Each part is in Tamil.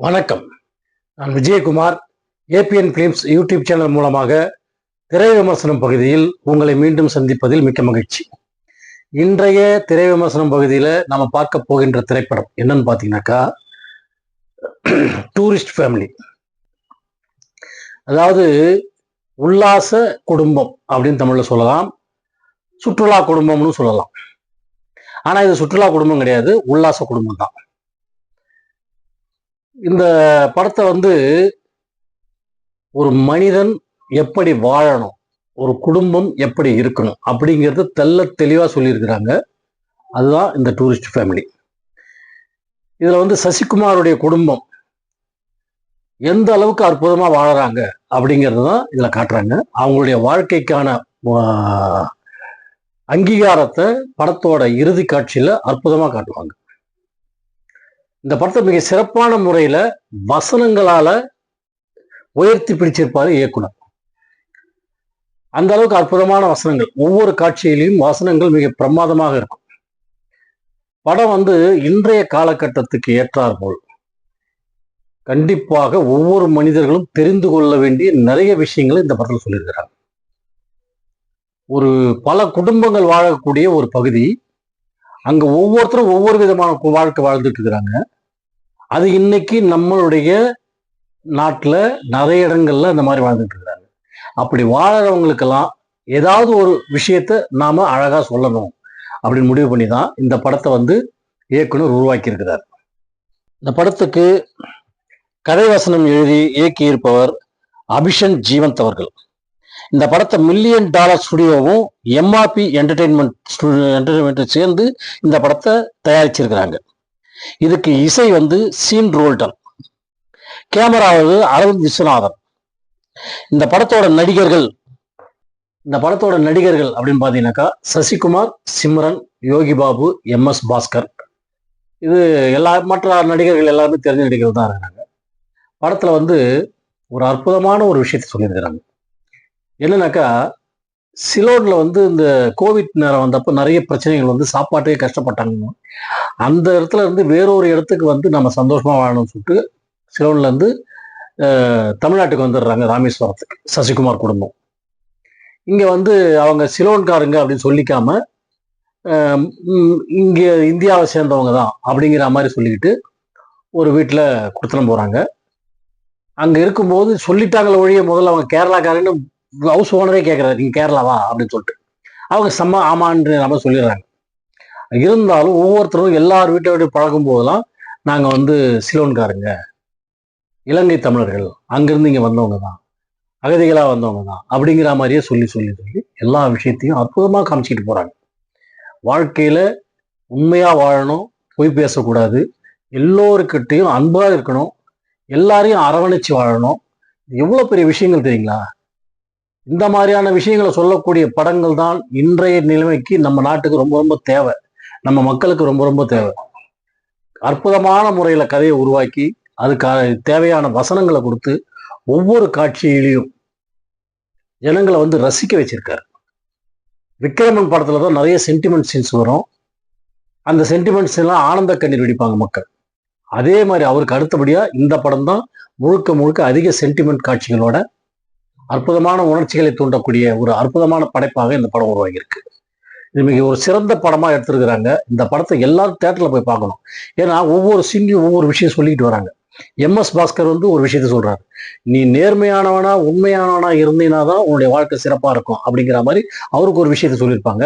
வணக்கம். நான் Vijayakumar. ABN films YouTube channel மூலமாக திரை விமர்சனம் பகுதியில் உங்களை மீண்டும் சந்திப்பதில் மிக்க மகிழ்ச்சி. இன்றைய திரை விமர்சனம் பகுதியில் நம்ம பார்க்க போகின்ற திரைப்படம் என்னன்னு பார்த்தீங்கன்னாக்கா, டூரிஸ்ட் ஃபேமிலி. அதாவது உல்லாச குடும்பம் அப்படின்னு தமிழில் சொல்லலாம், சுற்றுலா குடும்பம்னு சொல்லலாம். ஆனால் இது சுற்றுலா குடும்பம் கிடையாது, உல்லாச குடும்பம் தான். இந்த படத்தை ஒரு மனிதன் எப்படி வாழணும், ஒரு குடும்பம் எப்படி இருக்கணும் அப்படிங்கிறது தெளிவாக சொல்லியிருக்கிறாங்க. அதுதான் இந்த டூரிஸ்ட் ஃபேமிலி. இதில் சசிகுமாருடைய குடும்பம் எந்த அளவுக்கு அற்புதமாக வாழறாங்க அப்படிங்கிறது தான் இதில் காட்டுறாங்க. அவங்களுடைய வாழ்க்கைக்கான அங்கீகாரத்தை படத்தோட இறுதி காட்சியில் அற்புதமாக காட்டுவாங்க. இந்த படத்தை மிக சிறப்பான முறையில வசனங்களால உயர்த்தி பிடிச்சிருப்பாரு இயக்குனர். அந்த அளவுக்கு அற்புதமான வசனங்கள், ஒவ்வொரு காட்சியிலையும் வசனங்கள் மிக பிரமாதமாக இருக்கும். படம் இன்றைய காலகட்டத்துக்கு ஏற்றார் போல் கண்டிப்பாக ஒவ்வொரு மனிதர்களும் தெரிந்து கொள்ள வேண்டிய நிறைய விஷயங்களை இந்த படத்தில் சொல்லியிருக்கிறாங்க. பல குடும்பங்கள் வாழக்கூடிய ஒரு பகுதி, அங்க ஒவ்வொருத்தரும் ஒவ்வொரு விதமான வாழ்க்கை வாழ்ந்துட்டு இருக்கிறாங்க. அது இன்னைக்கு நம்மளுடைய நாட்டில் நிறைய இடங்கள்ல இந்த மாதிரி வாழ்ந்துட்டு இருக்கிறாங்க. அப்படி வாழறவங்களுக்கெல்லாம் ஏதாவது ஒரு விஷயத்த நாம அழகா சொல்லணும் அப்படின்னு முடிவு பண்ணி தான் இந்த படத்தை இயக்குனர் உருவாக்கி இருக்கிறார். இந்த படத்துக்கு கதை வசனம் எழுதி இயக்கி இருப்பவர் அபிஷன் ஜீவந்த் அவர்கள். இந்த படத்தை $1 மில்லியன் ஸ்டுடியோவும் எம்ஆர்பி என்டர்டைன்மெண்ட் சேர்ந்து இந்த படத்தை தயாரிச்சிருக்கிறாங்க. இதுக்கு இசை சீன் ரோல்டன், கேமராவது அரவிந்த் விஸ்வநாதன். இந்த படத்தோட நடிகர்கள் அப்படின்னு பாத்தீங்கன்னாக்கா, சசிகுமார், சிம்ரன், யோகி பாபு, MS பாஸ்கர். இது மற்ற நடிகர்கள் எல்லாருமே தெரிஞ்ச நடிகர்கள் தான் இருக்கிறாங்க. படத்துல ஒரு அற்புதமான ஒரு விஷயத்த சொல்லியிருக்கிறாங்க. என்னன்னாக்கா, சிலோன்ல இந்த கோவிட் நேரம் வந்தப்போ நிறைய பிரச்சனைகள் சாப்பாட்டே கஷ்டப்பட்டாங்க. அந்த இடத்துல வேறொரு இடத்துக்கு நம்ம சந்தோஷமா வாழணும்னு சொல்லிட்டு சிலோன்ல தமிழ்நாட்டுக்கு வந்துடுறாங்க, ராமேஸ்வரத்துக்கு, சசிகுமார் குடும்பம். இங்க அவங்க சிலோன்காரங்க அப்படின்னு சொல்லிக்காம இங்க இந்தியாவை சேர்ந்தவங்க தான் அப்படிங்கிற மாதிரி சொல்லிக்கிட்டு ஒரு வீட்டுல குடுத்தனம் போறாங்க. அங்க இருக்கும்போது சொல்லிட்டாங்களே ஒழிய, முதல்ல அவங்க கேரளாக்காரன்னு ஹவுஸ் ஓனரே கேட்குறாரு, நீங்க கேரளாவா அப்படின்னு சொல்லிட்டு. அவங்க ஆமான்ற நம்ம சொல்லிடுறாங்க. இருந்தாலும் ஒவ்வொருத்தரும் எல்லார் வீட்டை பழகும் போதெல்லாம் நாங்கள் சிலோன்காரங்க, இலங்கை தமிழர்கள், அங்கிருந்து இங்கே வந்தவங்க தான், அகதிகளாக வந்தவங்க தான் அப்படிங்கிற மாதிரியே சொல்லி சொல்லி சொல்லி எல்லா விஷயத்தையும் அற்புதமாக காமிச்சிக்கிட்டு போகிறாங்க. வாழ்க்கையில் உண்மையாக வாழணும், பொய் பேசக்கூடாது, எல்லோருக்கிட்டையும் அன்பாக இருக்கணும், எல்லாரையும் அரவணைச்சு வாழணும். எவ்வளோ பெரிய விஷயங்கள் தெரியுங்களா? இந்த மாதிரியான விஷயங்களை சொல்லக்கூடிய படங்கள் தான் இன்றைய நிலைமைக்கு நம்ம நாட்டுக்கு ரொம்ப ரொம்ப தேவை, நம்ம மக்களுக்கு ரொம்ப ரொம்ப தேவை. அற்புதமான முறையில கதையை உருவாக்கி அதுக்கான தேவையான வசனங்களை கொடுத்து ஒவ்வொரு காட்சியிலையும் ஜனங்களை ரசிக்க வச்சிருக்காரு. விக்ரமன் படத்துல தான் நிறைய சென்டிமெண்ட் சீன்ஸ் வரும். அந்த சென்டிமெண்ட்ஸ் எல்லாம் ஆனந்த கண்ணீர் வெடிப்பாங்க மக்கள். அதே மாதிரி அவருக்கு அடுத்தபடியா இந்த படம் தான் முழுக்க முழுக்க அதிக சென்டிமெண்ட் காட்சிகளோட அற்புதமான உணர்ச்சிகளை தூண்டக்கூடிய ஒரு அற்புதமான படைப்பாக இந்த படம் உருவாகியிருக்கு. இது மிக ஒரு சிறந்த படமா எடுத்திருக்கிறாங்க. இந்த படத்தை எல்லாரும் தியேட்டர்ல போய் பார்க்கணும். ஏன்னா ஒவ்வொரு சீன்லையும் ஒவ்வொரு விஷயம் சொல்லிட்டு வராங்க. MS பாஸ்கர் ஒரு விஷயத்த சொல்றாரு, நீ நேர்மையானவனா உண்மையானவனா இருந்தீனா தான் உன்னுடைய வாழ்க்கை சிறப்பா இருக்கும் அப்படிங்கிற மாதிரி அவருக்கு ஒரு விஷயத்த சொல்லியிருப்பாங்க.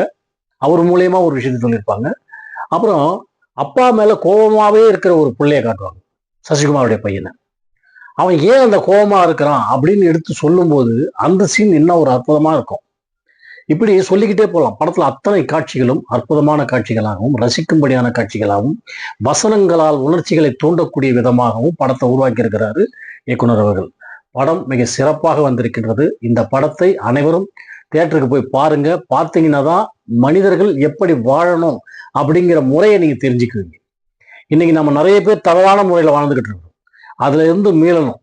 அவர் மூலியமா ஒரு விஷயத்த சொல்லியிருப்பாங்க. அப்புறம் அப்பா மேல கோபமாவே இருக்கிற ஒரு பிள்ளைய காட்டுவாங்க, சசிகுமாருடைய பையனை. அவன் ஏன் அந்த கோபமா இருக்கிறான் அப்படின்னு எடுத்து சொல்லும்போது அந்த சீன் இன்னும் ஒரு அற்புதமா இருக்கும். இப்படி சொல்லிக்கிட்டே போகலாம். படத்துல அத்தனை காட்சிகளும் அற்புதமான காட்சிகளாகவும், ரசிக்கும்படியான காட்சிகளாகவும், வசனங்களால் உணர்ச்சிகளை தூண்டக்கூடிய விதமாகவும் படத்தை உருவாக்கி இருக்கிறாரு இயக்குனர் அவர்கள். படம் மிக சிறப்பாக வந்திருக்கின்றது. இந்த படத்தை அனைவரும் தியேட்டருக்கு போய் பாருங்க. பார்த்தீங்கன்னா தான் மனிதர்கள் எப்படி வாழணும் அப்படிங்கிற முறையை நீங்க தெரிஞ்சுக்குவீங்க. இன்னைக்கு நம்ம நிறைய பேர் தவறான முறையில வாழ்ந்துகிட்டு இருக்கோம். அதுல இருந்து மீளணும்,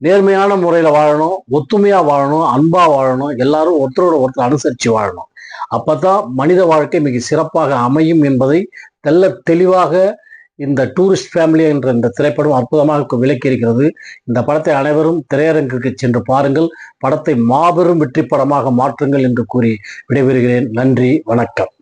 நேர்மையான முறையில வாழணும், ஒத்துமையா வாழணும், அன்பா வாழணும், எல்லாரும் ஒருத்தரோட ஒருத்தர் அனுசரிச்சு வாழணும். அப்பதான் மனித வாழ்க்கை மிக சிறப்பாக அமையும் என்பதை தெளிவாக இந்த டூரிஸ்ட் ஃபேமிலி என்ற இந்த திரைப்படம் அற்புதமாக விளக்கி இருக்கிறது. இந்த படத்தை அனைவரும் திரையரங்குக்கு சென்று பாருங்கள். படத்தை மாபெரும் வெற்றி படமாக மாற்றுங்கள் என்று கூறி விடைபெறுகிறேன். நன்றி, வணக்கம்.